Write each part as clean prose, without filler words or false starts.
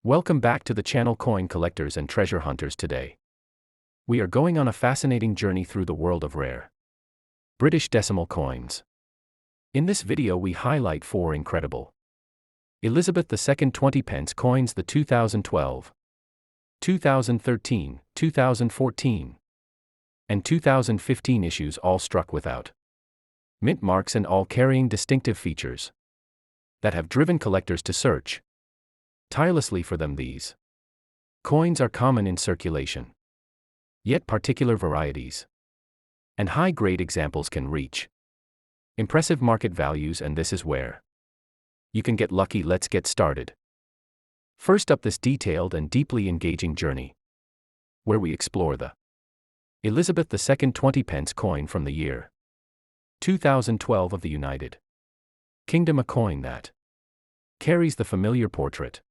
Welcome back to the channel Coin Collectors and Treasure Hunters. Today, we are going on a fascinating journey through the world of rare British decimal coins. In this video we highlight 4 incredible Elizabeth II 20 pence coins: the 2012, 2013, 2014, and 2015 issues, all struck without mint marks and all carrying distinctive features that have driven collectors to search tirelessly for them. These coins are common in circulation, yet particular varieties and high-grade examples can reach impressive market values, and this is where you can get lucky. Let's get started. First up, this detailed and deeply engaging journey, where we explore the Elizabeth II 20 pence coin from the year 2012 of the United Kingdom, a coin that carries the familiar portrait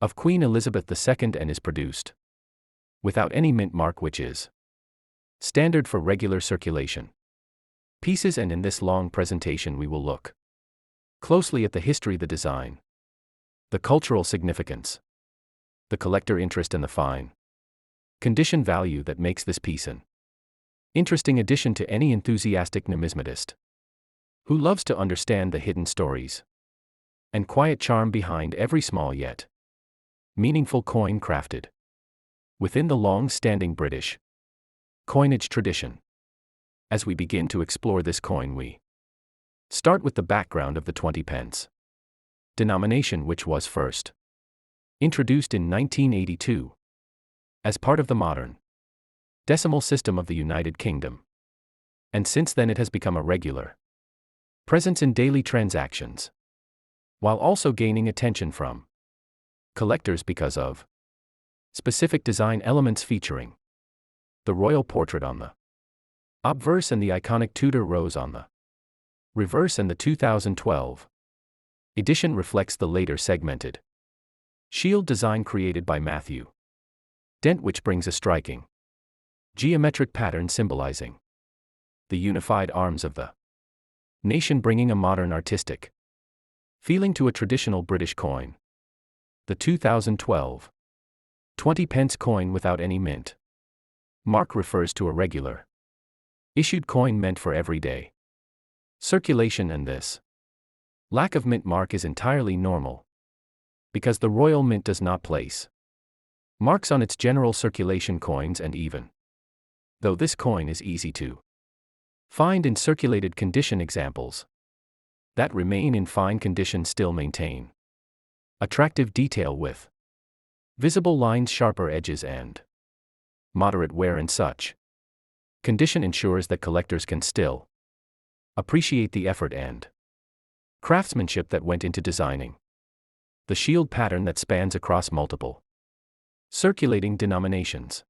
of Queen Elizabeth II and is produced without any mint mark, which is standard for regular circulation pieces. And in this long presentation we will look closely at the history, the design, the cultural significance, the collector interest, and the fine condition value that makes this piece an interesting addition to any enthusiastic numismatist who loves to understand the hidden stories and quiet charm behind every small yet meaningful coin crafted within the long-standing British coinage tradition. As we begin to explore this coin, we start with the background of the 20 pence denomination, which was first introduced in 1982 as part of the modern decimal system of the United Kingdom, and since then it has become a regular presence in daily transactions, while also gaining attention from collectors because of specific design elements featuring the royal portrait on the obverse and the iconic Tudor rose on the reverse. And the 2012 edition reflects the later segmented shield design created by Matthew Dent, which brings a striking geometric pattern symbolizing the unified arms of the nation, bringing a modern artistic feeling to a traditional British coin. The 2012 20 pence coin without any mint mark refers to a regular issued coin meant for everyday circulation, and this lack of mint mark is entirely normal because the Royal Mint does not place marks on its general circulation coins, and even though this coin is easy to find in circulated condition, examples that remain in fine condition still maintain attractive detail with visible lines, sharper edges, and moderate wear. And such condition ensures that collectors can still appreciate the effort and craftsmanship that went into designing the shield pattern that spans across multiple circulating denominations.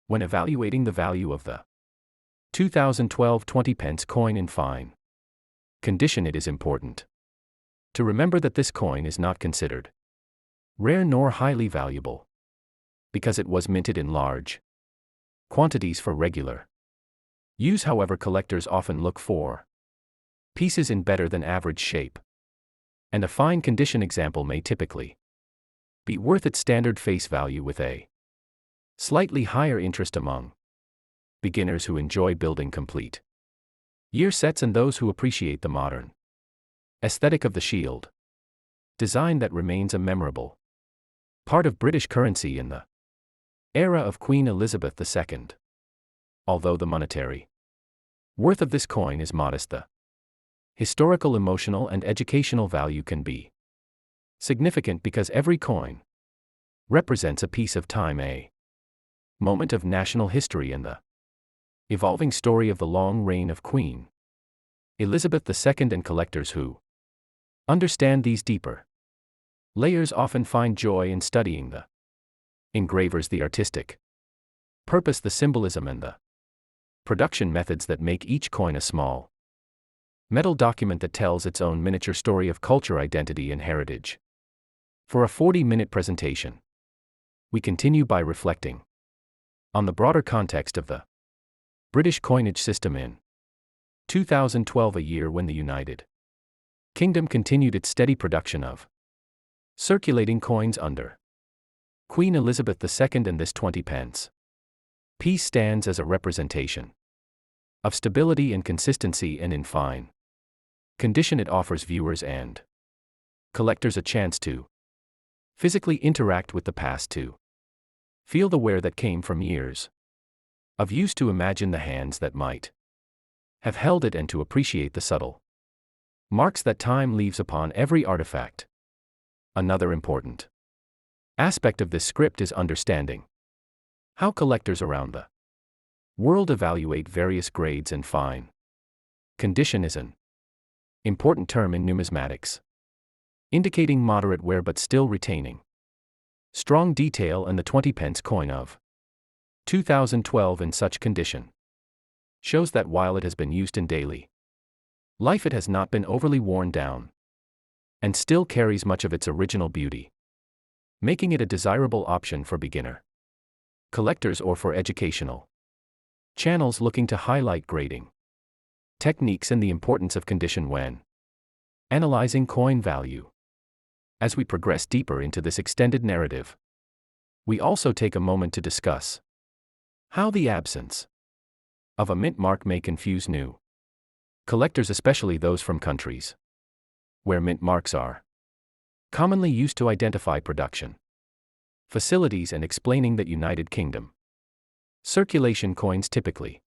When evaluating the value of the 2012 20 pence coin in fine condition, it is important to remember that this coin is not considered rare nor highly valuable because it was minted in large quantities for regular use. However, collectors often look for pieces in better than average shape, and a fine condition example may typically be worth its standard face value, with a slightly higher interest among beginners who enjoy building complete year sets and those who appreciate the modern aesthetic of the shield design that remains a memorable part of British currency in the era of Queen Elizabeth II. Although the monetary worth of this coin is modest, the historical, emotional, and educational value can be significant because every coin represents a piece of time, a moment of national history, and the evolving story of the long reign of Queen Elizabeth II. And collectors who understand these deeper layers often find joy in studying the engravers, the artistic purpose, the symbolism, and the production methods that make each coin a small metal document that tells its own miniature story of culture, identity, and heritage. For a 40-minute presentation, we continue by reflecting on the broader context of the British coinage system in 2012, a year when the United Kingdom continued its steady production of circulating coins under Queen Elizabeth II and this 20 pence piece stands as a representation of stability and consistency, and in fine condition it offers viewers and collectors a chance to physically interact with the past, to feel the wear that came from years of use, to imagine the hands that might have held it, and to appreciate the subtle marks that time leaves upon every artifact. Another important aspect of this script is understanding how collectors around the world evaluate various grades, and fine condition is an important term in numismatics, indicating moderate wear but still retaining strong detail, and the 20 pence coin of 2012 in such condition shows that while it has been used in daily life, it has not been overly worn down and still carries much of its original beauty, making it a desirable option for beginner collectors or for educational channels looking to highlight grading techniques and the importance of condition when analyzing coin value. As we progress deeper into this extended narrative, we also take a moment to discuss how the absence of a mint mark may confuse new collectors, especially those from countries where mint marks are commonly used to identify production facilities, and explaining that United Kingdom circulation coins typically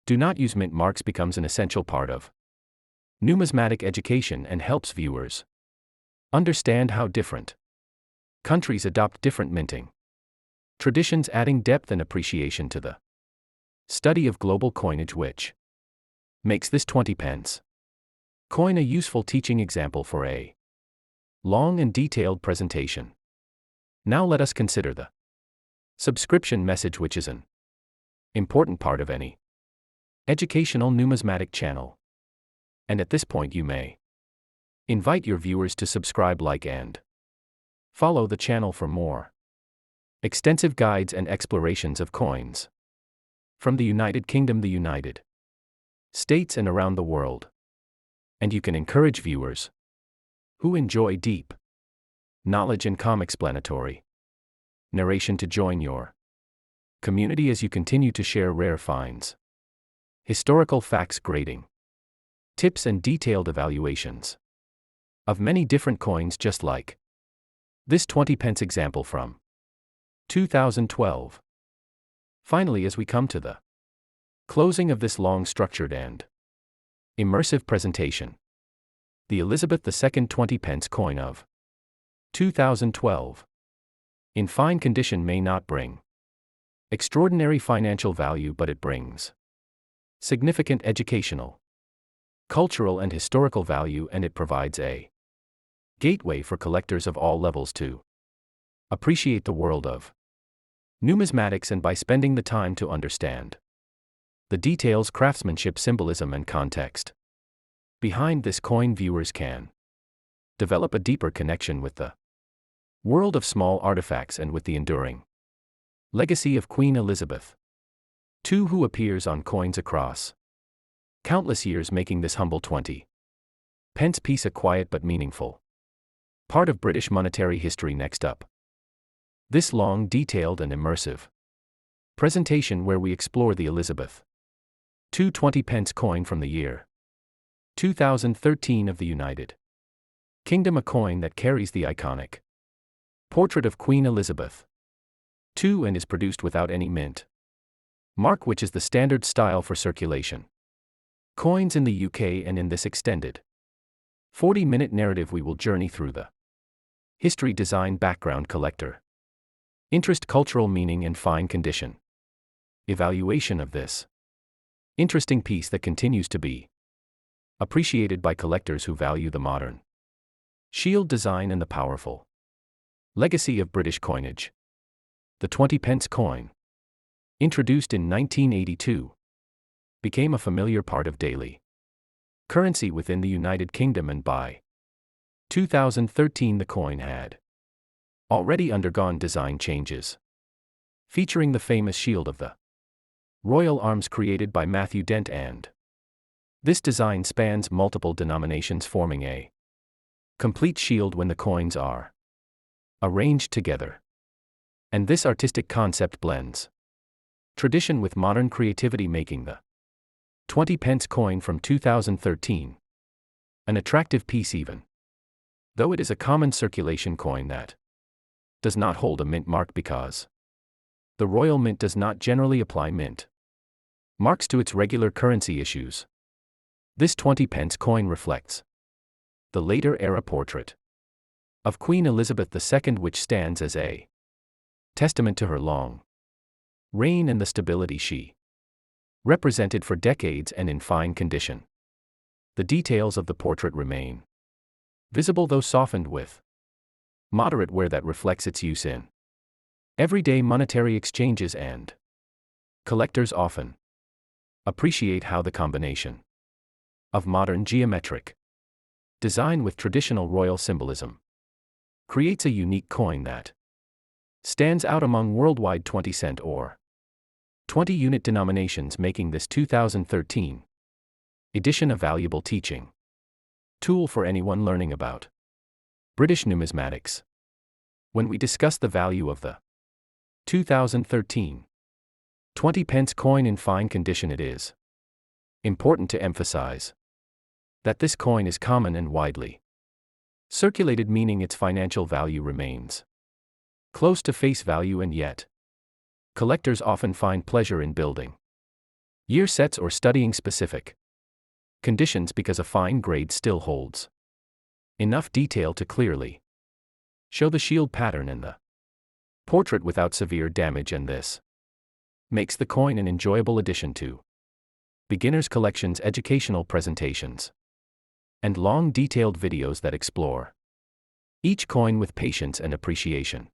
do not use mint marks becomes an essential part of numismatic education and helps viewers understand how different countries adopt different minting traditions, adding depth and appreciation to the study of global coinage, which makes this 20 pence coin a useful teaching example for a long and detailed presentation. Now let us consider the subscription message, which is an important part of any educational numismatic channel. And at this point you may invite your viewers to subscribe, like, and follow the channel for more extensive guides and explorations of coins from the United Kingdom, the United States, and around the world. And you can encourage viewers who enjoy deep knowledge and calm explanatory narration to join your community as you continue to share rare finds, historical facts, grading tips, and detailed evaluations of many different coins, just like this 20 pence example from 2012. Finally, as we come to the closing of this long, structured, and immersive presentation, the Elizabeth II 20 pence coin of 2012 in fine condition may not bring extraordinary financial value, but it brings significant educational, cultural, and historical value, and it provides a gateway for collectors of all levels to appreciate the world of numismatics, and by spending the time to understand the details, craftsmanship, symbolism, and context behind this coin, viewers can develop a deeper connection with the world of small artifacts and with the enduring legacy of Queen Elizabeth II, who appears on coins across countless years, making this humble 20 pence piece a quiet but meaningful part of British monetary history. Next up, this long, detailed, and immersive presentation where we explore the Elizabeth II 20 pence coin from the year 2013 of the United Kingdom, a coin that carries the iconic portrait of Queen Elizabeth II and is produced without any mint mark, which is the standard style for circulation coins in the UK. And in this extended 40-minute narrative we will journey through the history, design, background, collector interest, cultural meaning, and fine condition evaluation of this interesting piece that continues to be appreciated by collectors who value the modern shield design and the powerful legacy of British coinage. The 20 pence coin, introduced in 1982, became a familiar part of daily currency within the United Kingdom, and by 2013 the coin had already undergone design changes, featuring the famous shield of the Royal Arms created by Matthew Dent, and this design spans multiple denominations, forming a complete shield when the coins are arranged together. And this artistic concept blends tradition with modern creativity, making the 20p coin from 2013 an attractive piece, even though it is a common circulation coin that does not hold a mint mark, because the Royal Mint does not generally apply mint marks to its regular currency issues. This 20p coin reflects the later era portrait of Queen Elizabeth II, which stands as a testament to her long reign and the stability she represented for decades and in fine condition. The details of the portrait remain visible, though softened with moderate wear that reflects its use in everyday monetary exchanges, and collectors often appreciate how the combination of modern geometric design with traditional royal symbolism creates a unique coin that stands out among worldwide 20-cent or 20-unit denominations, making this 2013 edition a valuable teaching tool for anyone learning about British numismatics. When we discuss the value of the 2013 20p coin in fine condition, it is important to emphasize that this coin is common and widely circulated, meaning its financial value remains close to face value, and yet collectors often find pleasure in building year sets or studying specific conditions because a fine grade still holds enough detail to clearly show the shield pattern and the portrait without severe damage, and this makes the coin an enjoyable addition to beginners' collections, educational presentations, and long detailed videos that explore each coin with patience and appreciation.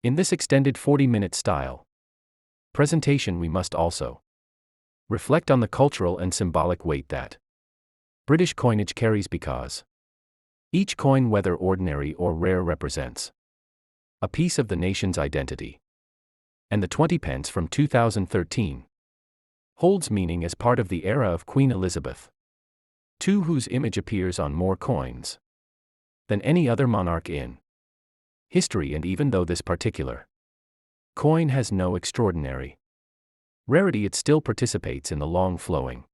In this extended 40-minute style presentation, we must also reflect on the cultural and symbolic weight that British coinage carries, because each coin, whether ordinary or rare, represents a piece of the nation's identity. And the 20p from 2013 holds meaning as part of the era of Queen Elizabeth II, whose image appears on more coins than any other monarch in history. And even though this particular coin has no extraordinary rarity, it still participates in the long-flowing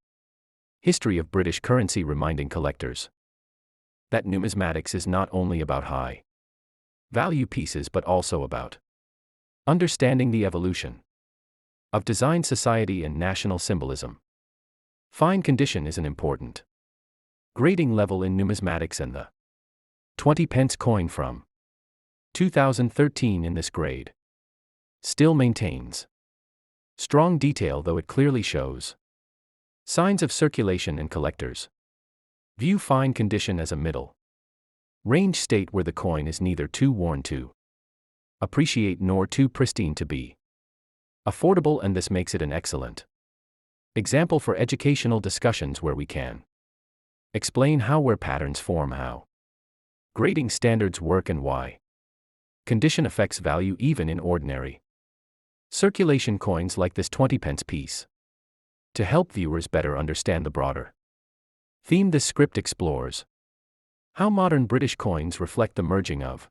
history of British currency, reminding collectors that numismatics is not only about high-value pieces but also about understanding the evolution of design, society, and national symbolism. Fine condition is an important grading level in numismatics, and the 20p coin from 2013 in this grade still maintains strong detail, though it clearly shows signs of circulation, and collectors view fine condition as a middle range state where the coin is neither too worn to appreciate nor too pristine to be affordable, and this makes it an excellent example for educational discussions where we can explain how wear patterns form, how grading standards work, and why condition affects value even in ordinary circulation coins like this 20p piece. To help viewers better understand the broader theme, this script explores how modern British coins reflect the merging of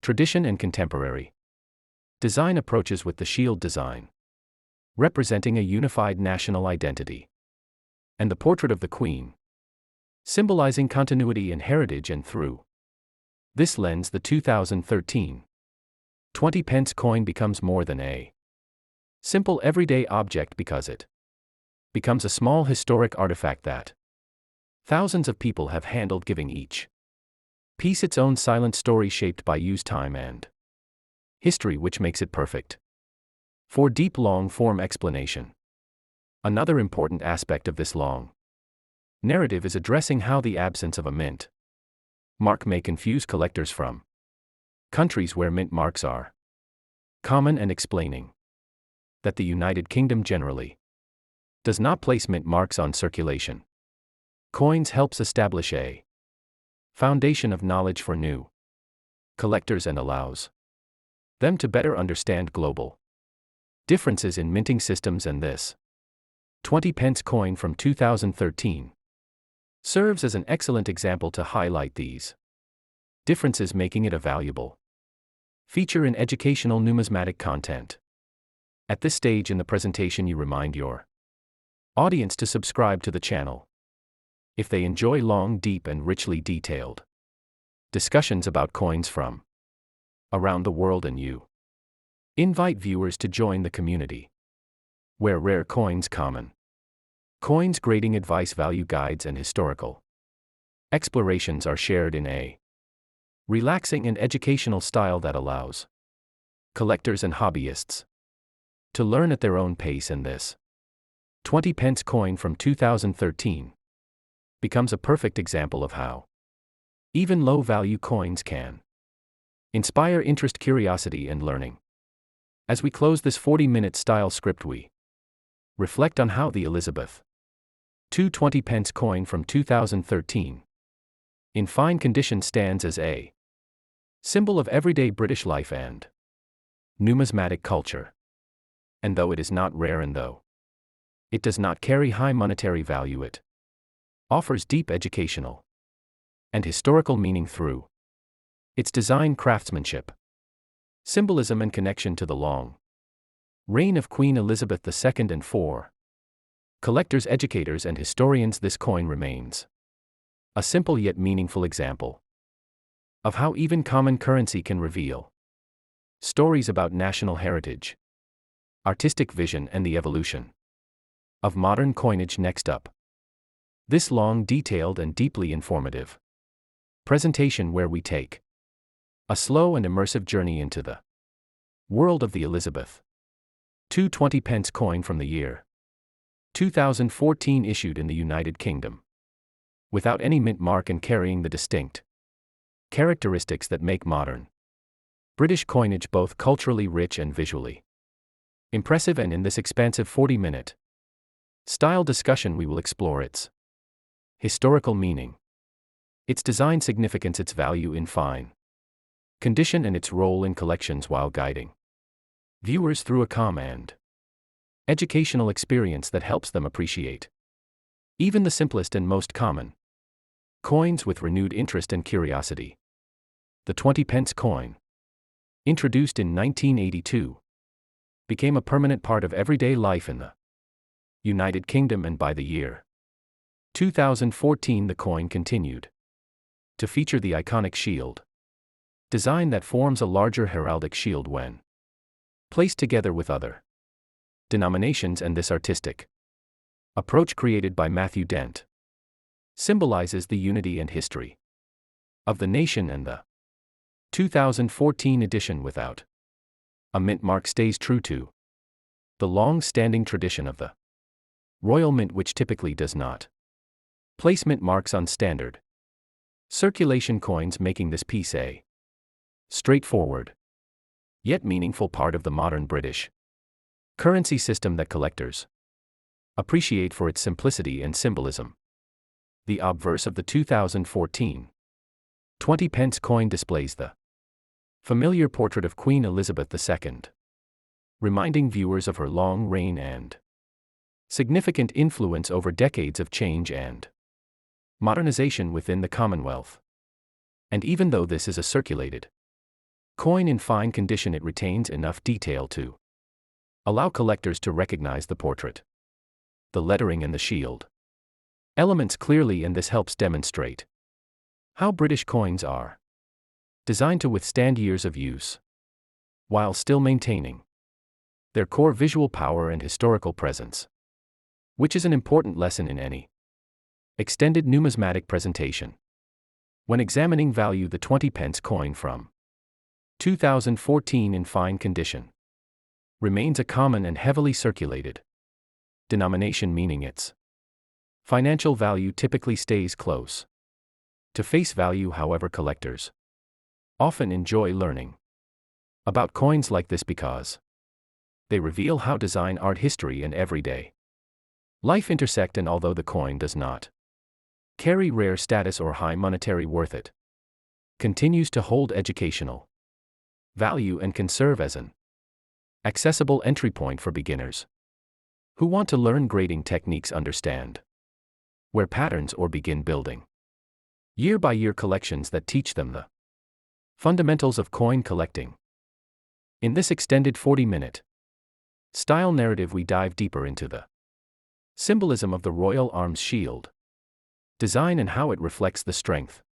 tradition and contemporary design approaches, with the shield design representing a unified national identity, and the portrait of the Queen symbolizing continuity and heritage. And through this lens, the 2013 20p coin becomes more than a simple everyday object, because it becomes a small historic artifact that thousands of people have handled, giving each piece its own silent story shaped by use, time, and history, which makes it perfect for deep long-form explanation. Another important aspect of this long narrative is addressing how the absence of a mint mark may confuse collectors from countries where mint marks are common, and explaining that the United Kingdom generally does not place mint marks on circulation coins helps establish a foundation of knowledge for new collectors, and allows them to better understand global differences in minting systems. And this 20p coin from 2013 serves as an excellent example to highlight these differences, making it a valuable Feature in educational numismatic content. At this stage in the presentation, you remind your audience to subscribe to the channel. If they enjoy long, deep, and richly detailed discussions about coins from around the world, and you invite viewers to join the community where rare coins, common coins, grading advice, value guides, and historical explorations are shared in a relaxing and educational style that allows collectors and hobbyists to learn at their own pace. And this 20 pence coin from 2013 becomes a perfect example of how even low-value coins can inspire interest, curiosity, and learning. As we close this 40-minute style script, we reflect on how the Elizabeth II 20 pence coin from 2013 in fine condition stands as a symbol of everyday British life and numismatic culture. And though it is not rare, and though it does not carry high monetary value, it offers deep educational and historical meaning through its design, craftsmanship, symbolism, and connection to the long reign of Queen Elizabeth II. And for collectors, educators, and historians, this coin remains a simple yet meaningful example of how even common currency can reveal stories about national heritage, artistic vision, and the evolution of modern coinage. Next up, this long, detailed, and deeply informative presentation where we take a slow and immersive journey into the world of the Elizabeth II 20 pence coin from the year 2014, issued in the United Kingdom without any mint mark and carrying the distinct characteristics that make modern British coinage both culturally rich and visually impressive. And in this expansive 40-minute style discussion, we will explore its historical meaning, its design significance, its value in fine condition, and its role in collections, while guiding viewers through a calm and educational experience that helps them appreciate even the simplest and most common coins with renewed interest and curiosity. The 20 pence coin, introduced in 1982, became a permanent part of everyday life in the United Kingdom, and by the year 2014 the coin continued to feature the iconic shield design that forms a larger heraldic shield when placed together with other denominations. And this artistic approach, created by Matthew Dent, symbolizes the unity and history of the nation. And the 2014 edition without a mint mark stays true to the long-standing tradition of the Royal Mint, which typically does not place mint marks on standard circulation coins, making this piece a straightforward yet meaningful part of the modern British currency system that collectors appreciate for its simplicity and symbolism. The obverse of the 2014 20 pence coin displays the familiar portrait of Queen Elizabeth II, reminding viewers of her long reign and significant influence over decades of change and modernization within the Commonwealth. And even though this is a circulated coin in fine condition, it retains enough detail to allow collectors to recognize the portrait, the lettering, and the shield elements clearly, and this helps demonstrate how British coins are designed to withstand years of use while still maintaining their core visual power and historical presence, which is an important lesson in any extended numismatic presentation. When examining value, the 20 pence coin from 2014 in fine condition remains a common and heavily circulated denomination, meaning its financial value typically stays close to face value. However, collectors often enjoy learning about coins like this because they reveal how design, art, history, and everyday life intersect. And although the coin does not carry rare status or high monetary worth, it continues to hold educational value and can serve as an accessible entry point for beginners who want to learn grading techniques, understand where patterns, or begin building year-by-year collections that teach them the fundamentals of coin collecting. In this extended 40-minute style narrative, we dive deeper into the symbolism of the Royal Arms Shield, design and how it reflects the strength,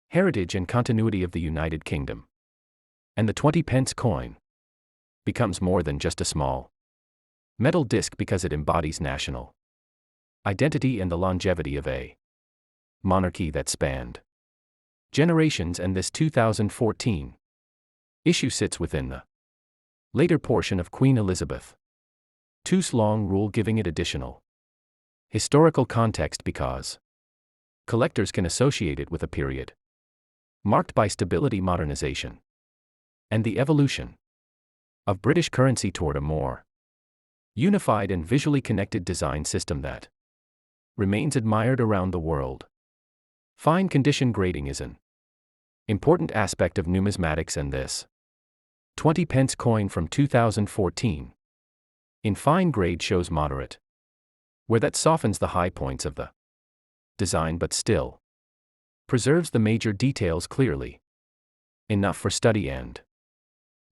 heritage and continuity of the United Kingdom. And the 20p coin becomes more than just a small metal disc because it embodies national identity and the longevity of a monarchy that spanned generations, and this 2014 issue sits within the later portion of Queen Elizabeth II's long rule, giving it additional historical context because collectors can associate it with a period marked by stability, modernization, and the evolution of British currency toward a more unified and visually connected design system that remains admired around the world. Fine condition grading is an important aspect of numismatics, and this 20p coin from 2014 in fine grade shows moderate wear that softens the high points of the design but still preserves the major details clearly enough for study and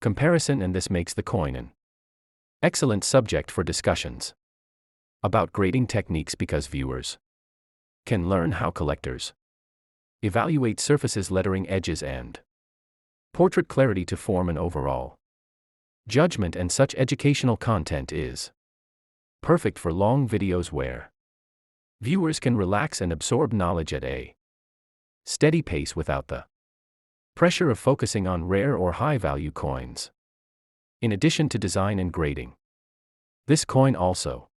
comparison, and this makes the coin an excellent subject for discussions about grading techniques because viewers can learn how collectors evaluate surfaces, lettering, edges, and portrait clarity to form an overall judgment, and such educational content is perfect for long videos where viewers can relax and absorb knowledge at a steady pace without the pressure of focusing on rare or high-value coins. In addition to design and grading, this coin also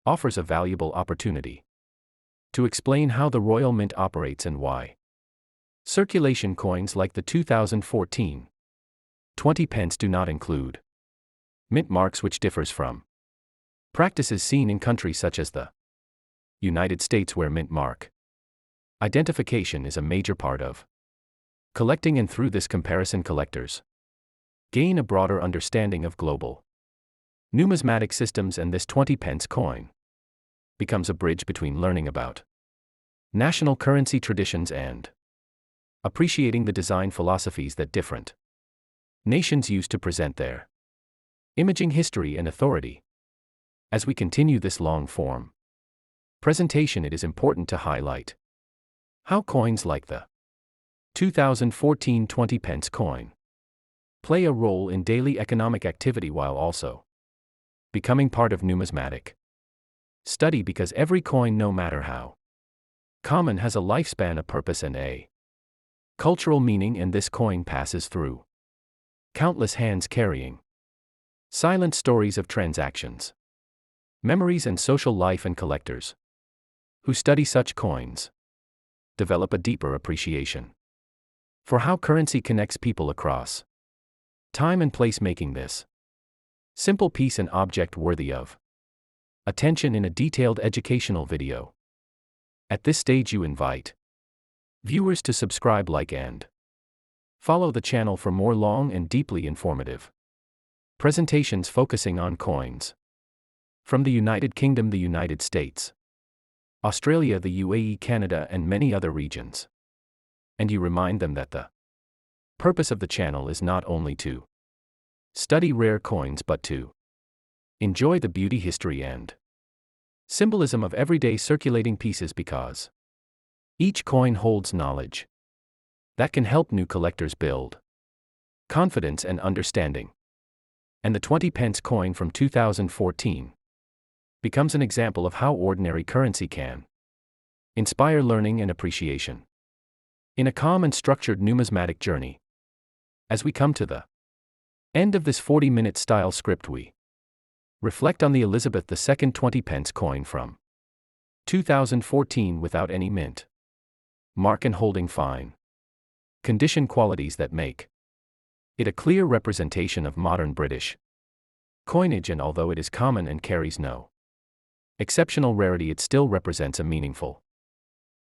offers a valuable opportunity to explain how the Royal Mint operates and why circulation coins like the 2014 20p do not include mint marks, which differs from practices seen in countries such as the United States, where mint mark identification is a major part of collecting, and through this comparison collectors gain a broader understanding of global numismatic systems, and this 20p coin becomes a bridge between learning about national currency traditions and appreciating the design philosophies that different nations use to present their imaging history and authority. As we continue this long-form presentation, it is important to highlight how coins like the 2014 20p coin play a role in daily economic activity while also becoming part of numismatic study, because every coin, no matter how common, has a lifespan, a purpose, and a cultural meaning, and this coin passes through countless hands carrying silent stories of transactions, memories, and social life, and collectors who study such coins develop a deeper appreciation for how currency connects people across time and place, making this simple piece an object worthy of attention in a detailed educational video. At this stage, you invite viewers to subscribe, like, and follow the channel for more long and deeply informative presentations focusing on coins from the United Kingdom, the United States, Australia, the UAE, Canada, and many other regions. And you remind them that the purpose of the channel is not only to study rare coins but to enjoy the beauty, history, and symbolism of everyday circulating pieces, because each coin holds knowledge that can help new collectors build confidence and understanding. And the 20p coin from 2014 becomes an example of how ordinary currency can inspire learning and appreciation in a calm and structured numismatic journey. As we come to the end of this 40-minute style script, we reflect on the Elizabeth II 20p coin from 2014 without any mint mark and holding fine condition qualities that make it a clear representation of modern British coinage, and although it is common and carries no exceptional rarity, it still represents a meaningful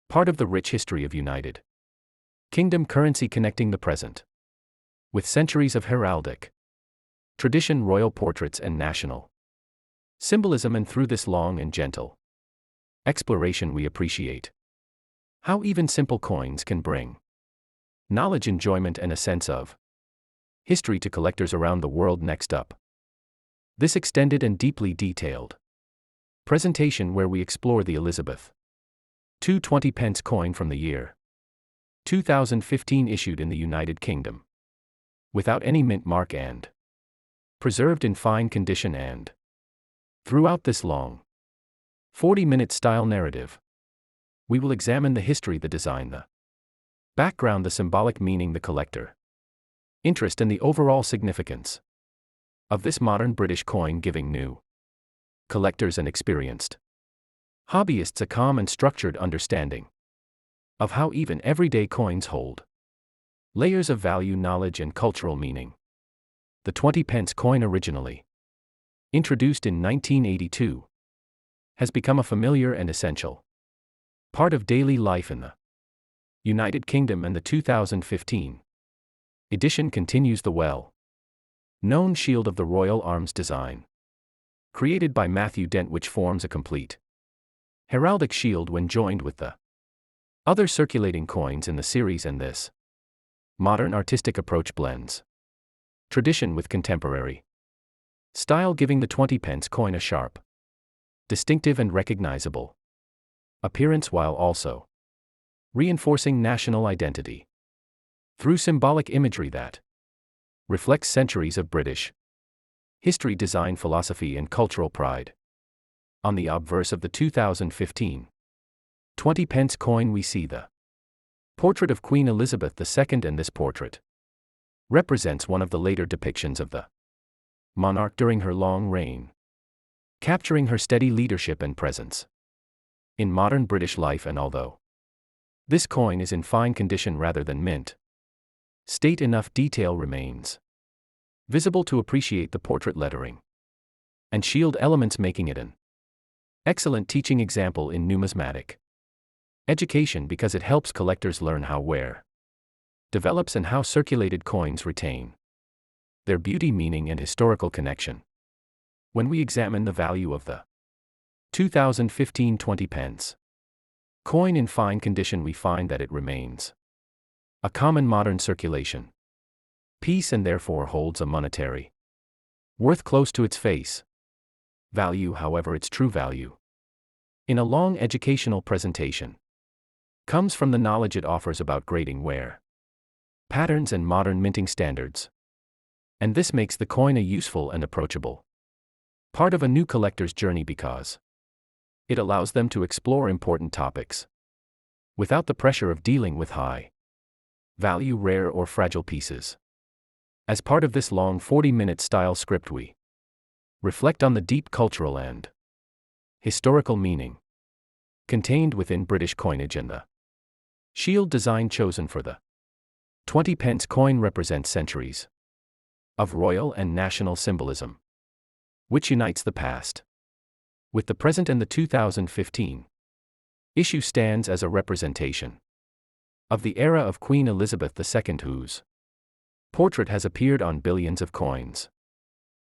part of the rich history of United Kingdom currency, connecting the present with centuries of heraldic tradition, royal portraits, and national symbolism. And through this long and gentle exploration, we appreciate how even simple coins can bring knowledge, enjoyment, and a sense of History to collectors around the world next up. This extended and deeply detailed presentation where we explore the Elizabeth II 20-pence coin from the year 2015 issued in the United Kingdom, without any mint mark and preserved in fine condition. And throughout this long 40-minute style narrative, we will examine the history, the design, the background, the symbolic meaning, the collector interest, and the overall significance of this modern British coin, giving new collectors and experienced hobbyists a calm and structured understanding of how even everyday coins hold layers of value, knowledge, and cultural meaning. The 20-pence coin, originally introduced in 1982, has become a familiar and essential part of daily life in the United Kingdom, and the 2015 edition continues the well-known shield of the Royal Arms design, created by Matthew Dent, which forms a complete heraldic shield when joined with the other circulating coins in the series. And this modern artistic approach blends tradition with contemporary style, giving the 20-pence coin a sharp, distinctive, and recognizable appearance, while also reinforcing national identity through symbolic imagery that reflects centuries of British history, design, philosophy, and cultural pride. On the obverse of the 2015 20-pence coin, we see the portrait of Queen Elizabeth II, and this portrait represents one of the later depictions of the monarch during her long reign, capturing her steady leadership and presence in modern British life. And although this coin is in fine condition rather than mint state, enough detail remains visible to appreciate the portrait lettering and shield elements, making it an excellent teaching example in numismatic education, because it helps collectors learn how wear develops and how circulated coins retain their beauty, meaning, and historical connection. When we examine the value of the 2015 20-pence coin in fine condition, we find that it remains a common modern circulation piece, and therefore holds a monetary worth close to its face value. However, its true value in a long educational presentation comes from the knowledge it offers about grading, wear patterns, and modern minting standards. And this makes the coin a useful and approachable part of a new collector's journey, because it allows them to explore important topics without the pressure of dealing with high value, rare, or fragile pieces. As part of this long 40-minute style script, we reflect on the deep cultural and historical meaning contained within British coinage, and the shield design chosen for the 20-pence coin represents centuries of royal and national symbolism, which unites the past with the present, and the 2015 issue stands as a representation of the era of Queen Elizabeth II, whose portrait has appeared on billions of coins,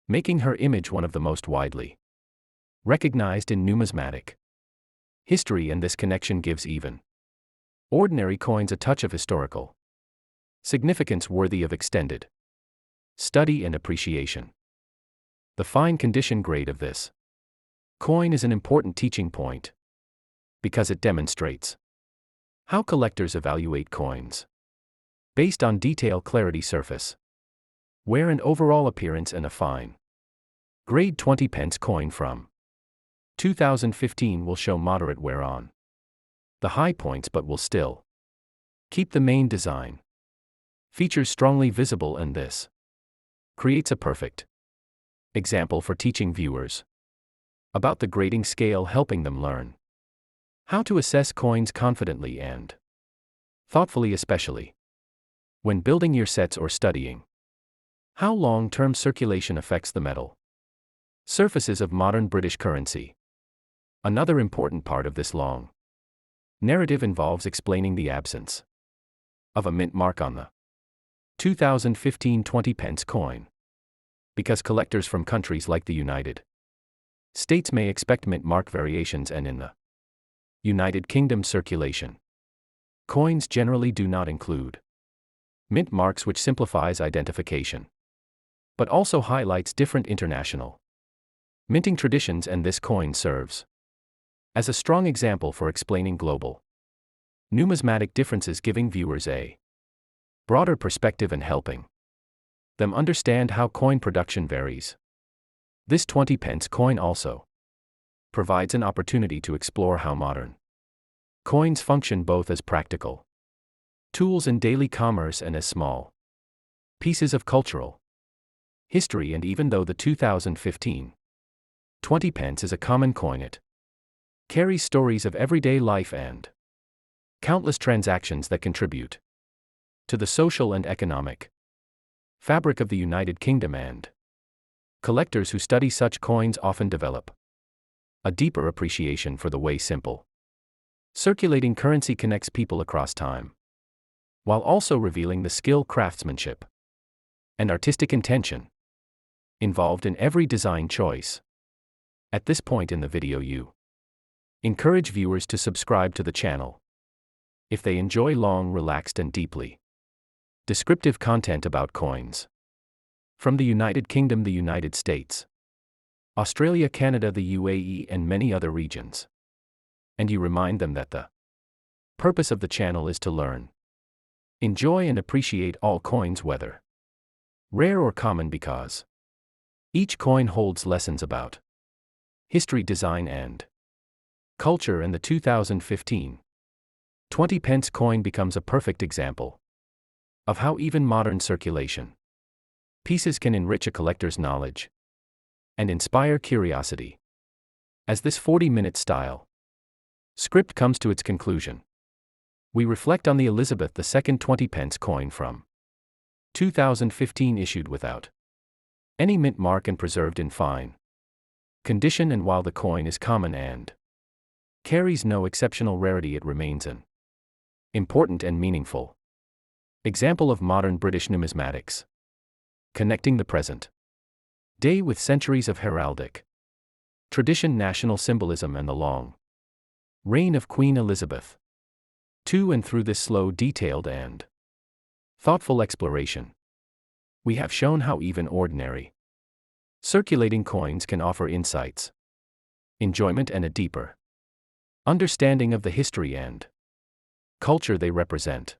making her image one of the most widely recognized in numismatic history. And this connection gives even ordinary coins a touch of historical significance worthy of extended study and appreciation. The fine condition grade of this coin is an important teaching point, because it demonstrates how collectors evaluate coins based on detail, clarity, surface wear, and overall appearance. And a fine grade 20-pence coin from 2015 will show moderate wear on the high points, but will still keep the main design features strongly visible, and this creates a perfect example for teaching viewers about the grading scale, helping them learn how to assess coins confidently and thoughtfully, especially when building your sets or studying how long-term circulation affects the metal surfaces of modern British currency. Another important part of this long narrative involves explaining the absence of a mint mark on the 2015 20-pence coin, because collectors from countries like the United States may expect mint mark variations, and in the United Kingdom circulation, coins generally do not include Mint marks which simplifies identification, but also highlights different international minting traditions, and this coin serves as a strong example for explaining global numismatic differences, giving viewers a broader perspective and helping them understand how coin production varies. This 20 pence coin also provides an opportunity to explore how modern coins function both as practical tools in daily commerce and as small pieces of cultural history. And even though the 2015 20 pence is a common coin, it carries stories of everyday life and countless transactions that contribute to the social and economic fabric of the United Kingdom, and collectors who study such coins often develop a deeper appreciation for the way simple circulating currency connects people across time, while also revealing the skill, craftsmanship, and artistic intention involved in every design choice. At this point in the video, you encourage viewers to subscribe to the channel if they enjoy long, relaxed, and deeply descriptive content about coins from the United Kingdom, the United States, Australia, Canada, the UAE, and many other regions. And you remind them that the purpose of the channel is to learn, enjoy, and appreciate all coins, whether rare or common, because each coin holds lessons about history, design, and culture. And the 2015 20 pence coin becomes a perfect example of how even modern circulation pieces can enrich a collector's knowledge and inspire curiosity. As this 40-minute style script comes to its conclusion, we reflect on the Elizabeth II 20 pence coin from 2015, issued without any mint mark and preserved in fine condition. And while the coin is common and carries no exceptional rarity, it remains an important and meaningful example of modern British numismatics, connecting the present day with centuries of heraldic tradition, national symbolism, and the long reign of Queen Elizabeth II. And through this slow, detailed, and thoughtful exploration, we have shown how even ordinary circulating coins can offer insights, enjoyment, and a deeper understanding of the history and culture they represent.